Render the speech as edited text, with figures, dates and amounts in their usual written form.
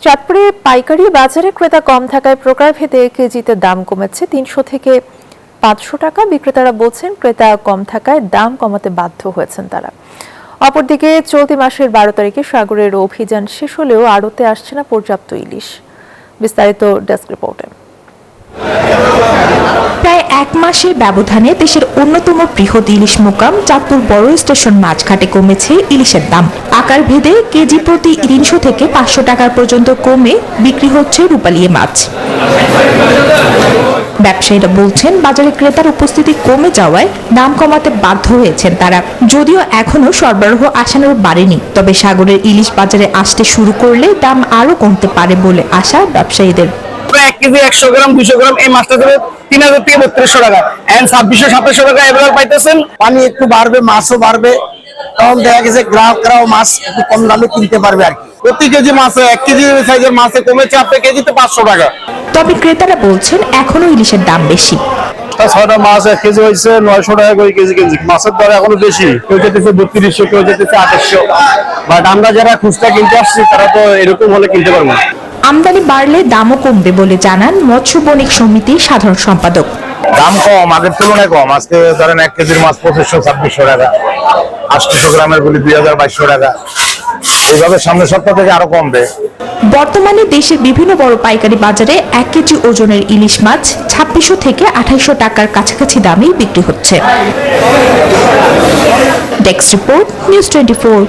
চাঁদপুরে পাইকারি বাজারে ক্রেতা কম থাকায় প্রকারভেদে কেজিতে দাম কমেছে ৩০০ থেকে ৫০০ টাকা। বিক্রেতারা বলছেন ক্রেতা কম থাকায় দাম কমাতে বাধ্য হয়েছেন তারা। অপরদিকে চলতি মাসের ১২ তারিখে সাগরের অভিযান শেষ হলেও আড়তে আসছে না পর্যাপ্ত ইলিশ। বিস্তারিত ডেস্ক রিপোর্টে। প্রায় এক মাসের ব্যবধানে দেশের অন্যতম বৃহৎ ইলিশ মোকাম চাঁদপুর বড় স্টেশন মাছঘাটে কমেছে ইলিশের দাম। আকার ভেদে কেজি প্রতি ৩০০ থেকে ৫০০ টাকা পর্যন্ত কমে বিক্রি হচ্ছে রূপালী মাছ। ব্যবসায়ীরা বলছেন বাজারে ক্রেতার উপস্থিতি কমে যাওয়ায় দাম কমাতে বাধ্য হয়েছেন তারা। যদিও এখনো সরবরাহ আশানুরূপ বাড়েনি, তবে সাগরের ইলিশ বাজারে আসতে শুরু করলে দাম আরো কমতে পারে বলে আশা ব্যবসায়ীদের। 1 কেজি 100 গ্রাম 200 গ্রাম এই মাছটা ধরে 3000 থেকে 3200 টাকা, এখন 2600-2700 টাকা এভাবে পাইতেছেন। পানি একটু বাড়বে, মাছও বাড়বে, তখন দেখা গেছে গ্রাহকরাও মাছ একটু কম দামে কিনতে পারবে আর কি। প্রতি কেজি মাছে 1 কেজি সাইজের মাছে কমেছে আপনার কেজিতে 500 টাকা। তবে ক্রেতারা বলছেন এখনো ইলিশের দাম বেশি। 6টা মাছ 1 কেজি হয়েছে 900 টাকা করে কেজি কেজি। মাছের দর এখনো বেশি, কেউ যেতেছে 3200, কেউ যেতেছে 2800। বাট আমরা যারা খুচরা কিনতে আসছি তারা তো এরকম হলে কিনতে পারবো না। আমদানি বাড়লে দামও কমবে বলে জানান মৎস্য বণিক সমিতির সাধারণ সম্পাদক। দাম কম, আগের তুলনায় কম। আজকে ধরেন 1 কেজির মাছ 2500-2600 টাকা, 800 গ্রামের গুলি 2000-2200 টাকা। এইভাবে সামনের সপ্তাহ থেকে আরো কমবে। বর্তমানে দেশের বিভিন্ন বড় পাইকারি বাজারে 1 কেজি ওজনের ইলিশ মাছ 2600 থেকে 2800 টাকার কাছাকাছি দামেই বিক্রি হচ্ছে। Desk report, news 24।